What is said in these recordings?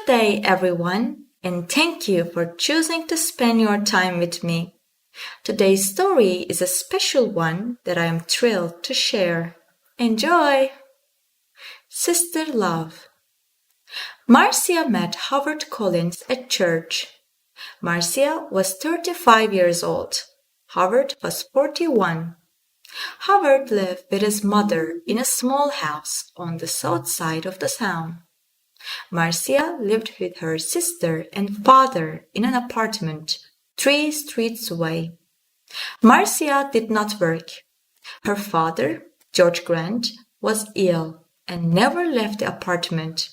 Good day, everyone, and thank you for choosing to spend your time with me. Today's story is a special one that I am thrilled to share. Enjoy! Sister Love. Marcia met Howard Collins at church. Marcia was 35 years old. Howard was 41. Howard lived with his mother in a small house on the south side of the town. Marcia lived with her sister and father in an apartment 3 streets away. Marcia did not work. Her father, George Grant, was ill and never left the apartment.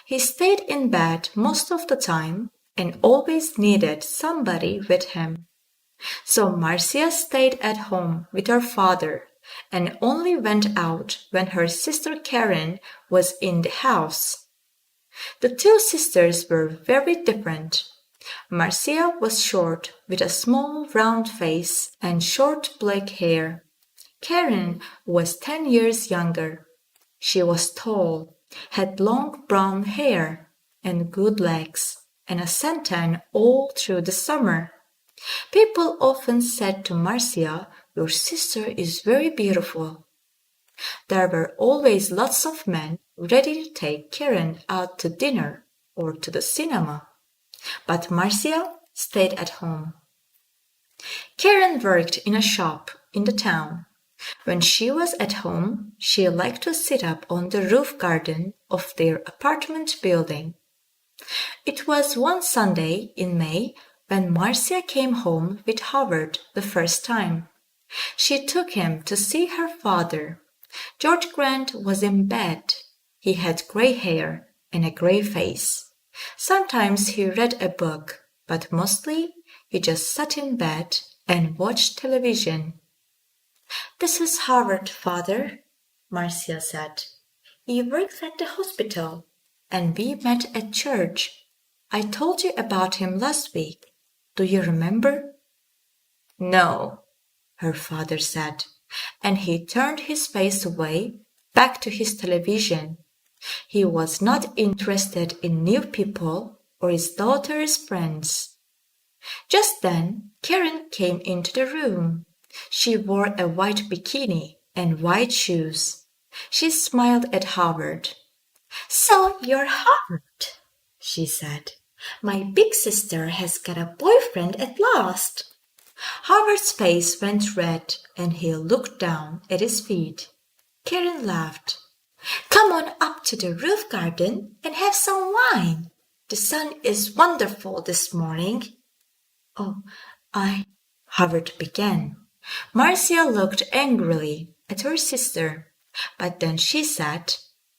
He stayed in bed most of the time and always needed somebody with him. So Marcia stayed at home with her father and only went out when her sister Karen was in the house. The two sisters were very different. Marcia was short with a small round face and short black hair. Karen was 10 years younger. She was tall, had long brown hair and good legs, and a suntan all through the summer. People often said to Marcia, "Your sister is very beautiful." There were always lots of men ready to take Karen out to dinner or to the cinema. But Marcia stayed at home. Karen worked in a shop in the town. When she was at home, she liked to sit up on the roof garden of their apartment building. It was one Sunday in May when Marcia came home with Howard the first time. She took him to see her father. George Grant was in bed. He had gray hair and a gray face. Sometimes he read a book, but mostly he just sat in bed and watched television. "This is Howard, Father," Marcia said. "He works at the hospital, and we met at church. I told you about him last week. Do you remember?" "No," her father said, and he turned his face away, back to his television. He was not interested in new people or his daughter's friends. Just then, Karen came into the room. She wore a white bikini and white shoes. She smiled at Howard. "So you're Howard," she said. "My big sister has got a boyfriend at last." Howard's face went red and he looked down at his feet. Karen laughed. "Come on up to the roof garden and have some wine. The sun is wonderful this morning." "Oh, Howard began. Marcia looked angrily at her sister, but then she said,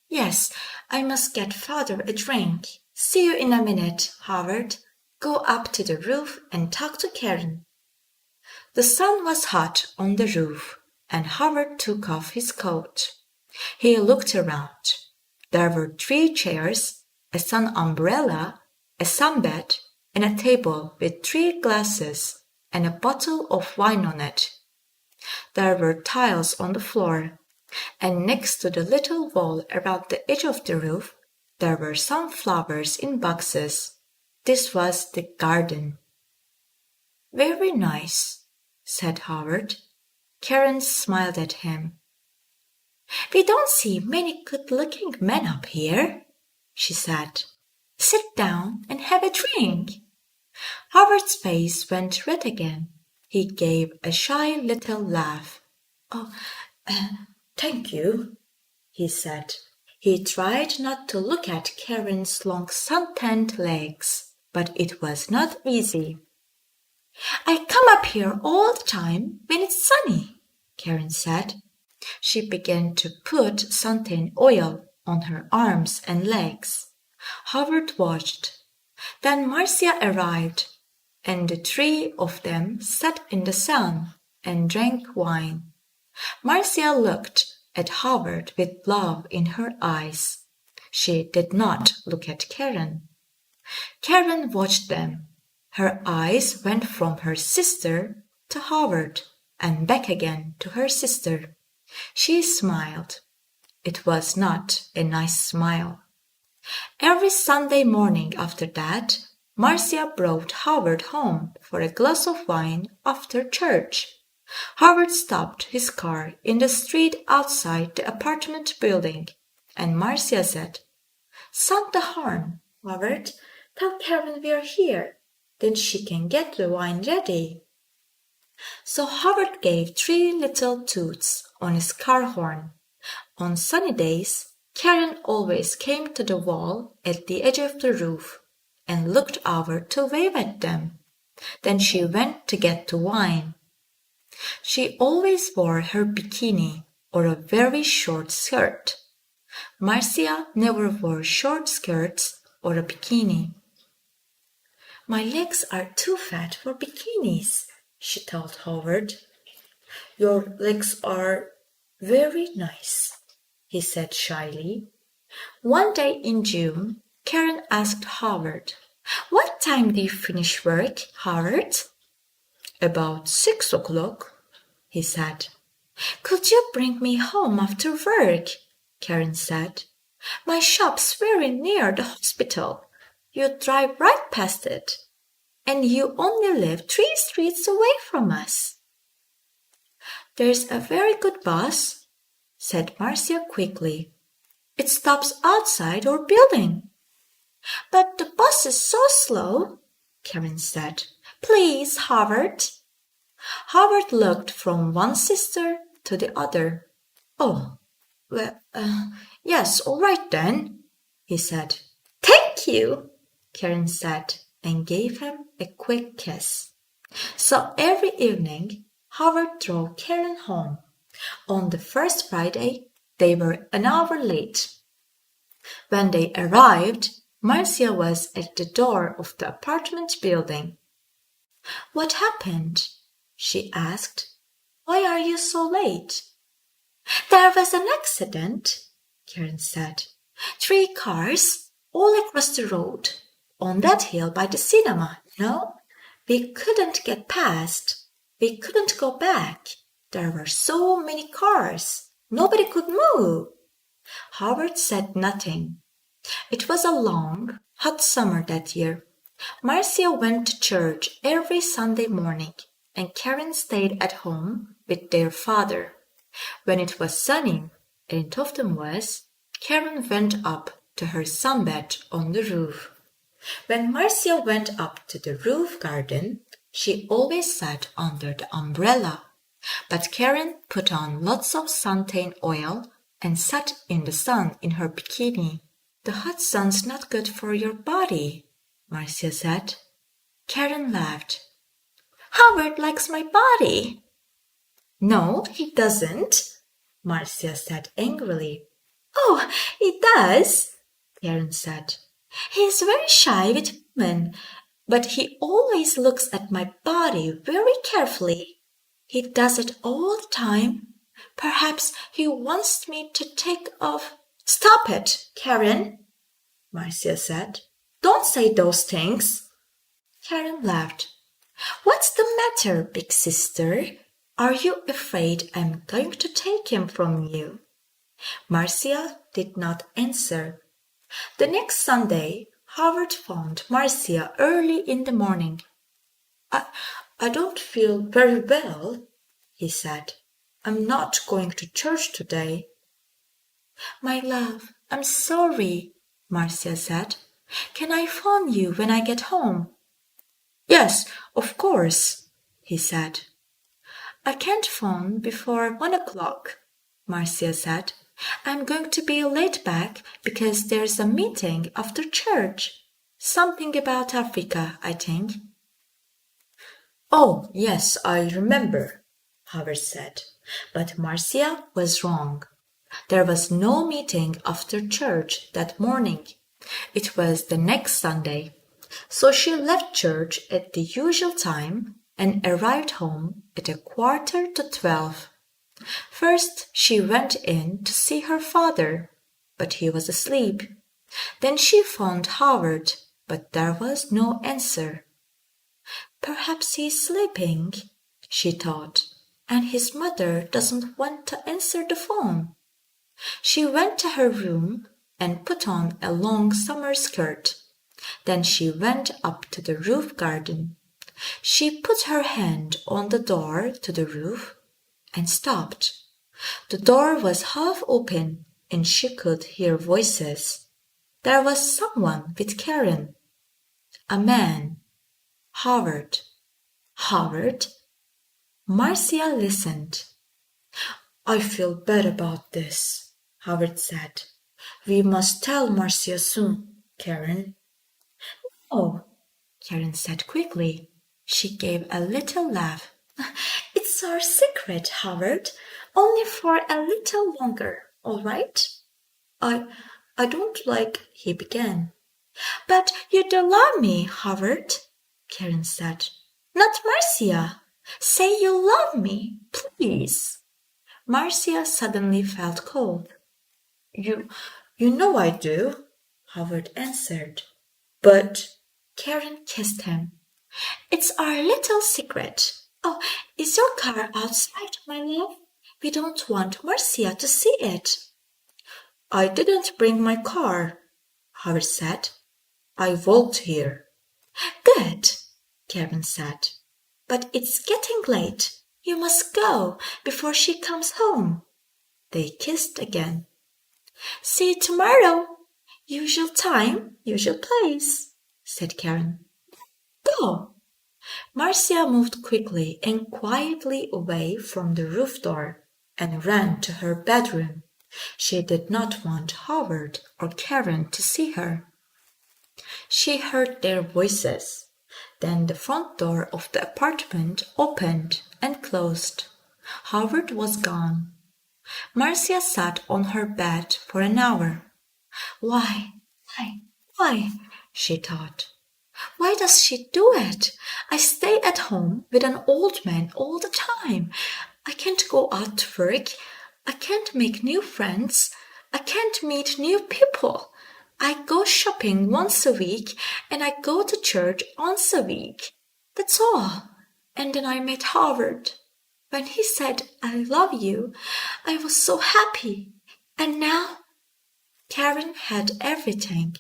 "Yes, I must get father a drink. See you in a minute, Howard. Go up to the roof and talk to Karen." The sun was hot on the roof, and Howard took off his coat. He looked around. There were 3 chairs, a sun umbrella, a sunbed, and a table with 3 glasses and a bottle of wine on it. There were tiles on the floor, and next to the little wall around the edge of the roof, there were some flowers in boxes. This was the garden. "Very nice," said Howard. Karen smiled at him. "We don't see many good-looking men up here," she said. "Sit down and have a drink." Howard's face went red again. He gave a shy little laugh. "Oh, thank you," he said. He tried not to look at Karen's long sun-tanned legs, but it was not easy. "I come up here all the time when it's sunny," Karen said. She began to put suntan oil on her arms and legs. Howard watched. Then Marcia arrived, and the 3 of them sat in the sun and drank wine. Marcia looked at Howard with love in her eyes. She did not look at Karen. Karen watched them. Her eyes went from her sister to Howard and back again to her sister. She smiled. It was not a nice smile. Every Sunday morning after that, Marcia brought Howard home for a glass of wine after church. Howard stopped his car in the street outside the apartment building, and Marcia said, "Sound the horn, Howard. Tell Karen we're here. Then she can get the wine ready." So Howard gave 3 little toots on his car horn. On sunny days, Karen always came to the wall at the edge of the roof and looked over to wave at them. Then she went to get the wine. She always wore her bikini or a very short skirt. Marcia never wore short skirts or a bikini. "My legs are too fat for bikinis," she told Howard. "Your legs are very nice," he said shyly. One day in June, Karen asked Howard, "What time do you finish work, Howard?" "About 6 o'clock," he said. "Could you bring me home after work?" Karen said. "My shop's very near the hospital. You drive right past it, and you only live 3 streets away from us." "There's a very good bus," said Marcia quickly. "It stops outside our building." "But the bus is so slow," Karen said. "Please, Howard." Howard looked from one sister to the other. "Oh, well, yes, all right then," he said. "Thank you," Karen said, and gave him a quick kiss. So every evening, Howard drove Karen home. On the first Friday, they were an hour late. When they arrived, Marcia was at the door of the apartment building. "What happened?" she asked. "Why are you so late?" "There was an accident," Karen said. 3 cars, all across the road, on that hill by the cinema, no? We couldn't get past. We couldn't go back. There were so many cars. Nobody could move." Howard said nothing. It was a long, hot summer that year. Marcia went to church every Sunday morning, and Karen stayed at home with their father. When it was sunny, and it often was, Karen went up to her sunbed on the roof. When Marcia went up to the roof garden, she always sat under the umbrella. But Karen put on lots of suntan oil and sat in the sun in her bikini. "The hot sun's not good for your body," Marcia said. Karen laughed. "Howard likes my body." "No, he doesn't," Marcia said angrily. "Oh, he does," Karen said. "He's very shy with women, but he always looks at my body very carefully. He does it all the time. Perhaps he wants me to take off—" "Stop it, Karen," Marcia said. "Don't say those things." Karen laughed. "What's the matter, big sister? Are you afraid I'm going to take him from you?" Marcia did not answer. The next Sunday, Howard found Marcia early in the morning. I don't feel very well," he said. "I'm not going to church today." "My love, I'm sorry," Marcia said. "Can I phone you when I get home?" "Yes, of course," he said. "I can't phone before 1 o'clock," Marcia said. "I'm going to be late back because there's a meeting after church. Something about Africa, I think." "Oh, yes, I remember," Howard said. But Marcia was wrong. There was no meeting after church that morning. It was the next Sunday. So she left church at the usual time and arrived home at 11:45. First she went in to see her father, but he was asleep. Then she phoned Howard, but there was no answer. "Perhaps he's sleeping," she thought, "and his mother doesn't want to answer the phone." She went to her room, and put on a long summer skirt. Then she went up to the roof garden. She put her hand on the door to the roof and stopped. The door was half open and she could hear voices. There was someone with Karen. A man. Howard. Howard? Marcia listened. I feel bad about this, Howard said. We must tell Marcia soon, Karen. Oh, Karen said quickly. She gave a little laugh. It's our secret, Howard. Only for a little longer, all right? I don't like, he began. But you do love me, Howard, Karen said. Not Marcia. Say you love me, please. Marcia suddenly felt cold. You know I do, Howard answered. But Karen kissed him. It's our little secret. Oh, is your car outside, my love? We don't want Marcia to see it. I didn't bring my car, Howard said. I walked here. Good, Karen said. But it's getting late. You must go before she comes home. They kissed again. See you tomorrow. Usual time, usual place, said Karen. Go. Marcia moved quickly and quietly away from the roof door and ran to her bedroom. She did not want Howard or Karen to see her. She heard their voices. Then the front door of the apartment opened and closed. Howard was gone. Marcia sat on her bed for an hour. Why, she thought. Why does she do it? I stay at home with an old man all the time. I can't go out to work. I can't make new friends. I can't meet new people. I go shopping once a week and I go to church once a week. That's all. And then I met Howard. When he said, I love you, I was so happy. And now Karen had everything.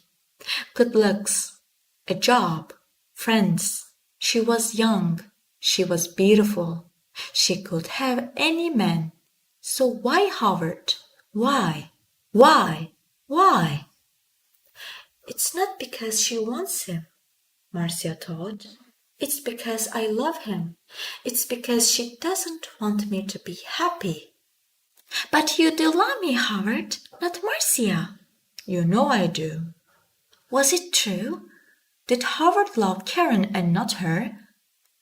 Good looks, a job, friends. She was young. She was beautiful. She could have any man. So why Howard? Why? It's not because she wants him, Marcia thought. It's because I love him. It's because she doesn't want me to be happy. But you do love me, Howard, not Marcia. You know I do. Was it true? Did Howard love Karen and not her?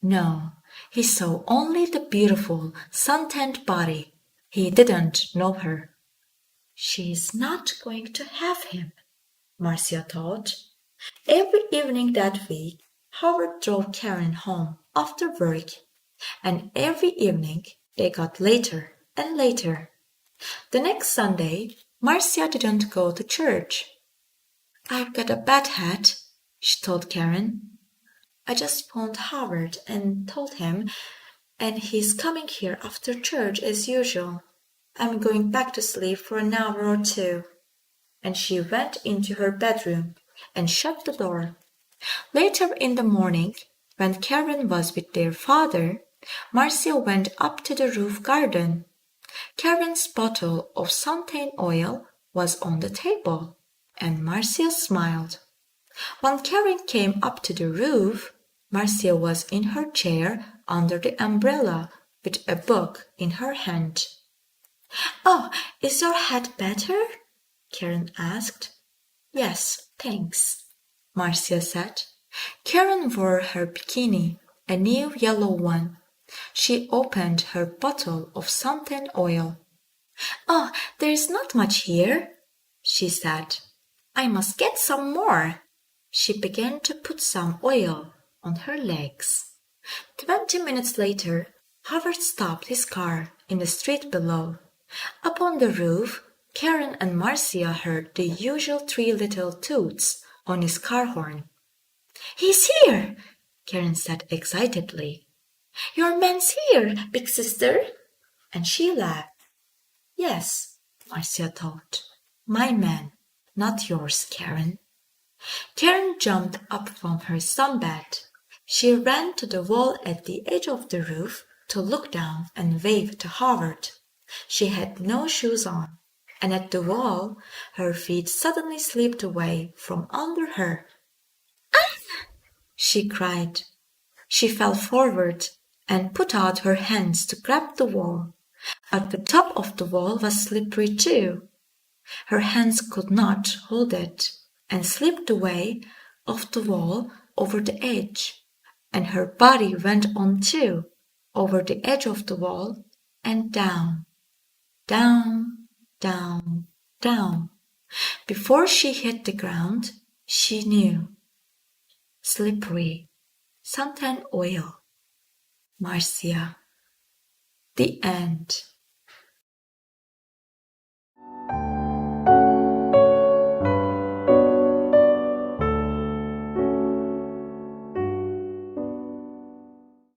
No, he saw only the beautiful, sun-tanned body. He didn't know her. She is not going to have him, Marcia thought. Every evening that week, Howard drove Karen home after work, and every evening they got later and later. The next Sunday, Marcia didn't go to church. I've got a bad hat, she told Karen. I just phoned Howard and told him, and he's coming here after church as usual. I'm going back to sleep for an hour or two. And she went into her bedroom and shut the door. Later in the morning, when Karen was with their father, Marcia went up to the roof garden. Karen's bottle of suntan oil was on the table, and Marcia smiled. When Karen came up to the roof, Marcia was in her chair under the umbrella with a book in her hand. Oh, is your hat better? Karen asked. Yes, thanks, Marcia said. Karen wore her bikini, a new yellow one. She opened her bottle of suntan oil. Oh, there's not much here, she said. I must get some more. She began to put some oil on her legs. 20 minutes later, Howard stopped his car in the street below. Up on the roof, Karen and Marcia heard the usual 3 little toots on his car horn. He's here, Karen said excitedly. Your man's here, big sister. And she laughed. Yes, Marcia thought, my man. not yours, Karen. Karen jumped up from her sunbed. She ran to the wall at the edge of the roof to look down and wave to Howard. She had no shoes on, and at the wall her feet suddenly slipped away from under her. "Ah!" she cried. She fell forward and put out her hands to grab the wall, but the top of the wall was slippery too. Her hands could not hold it, and slipped away off the wall over the edge, and her body went on too, over the edge of the wall, and down, down, down, down. Before she hit the ground, she knew. Slippery, suntan oil. Marcia. The end.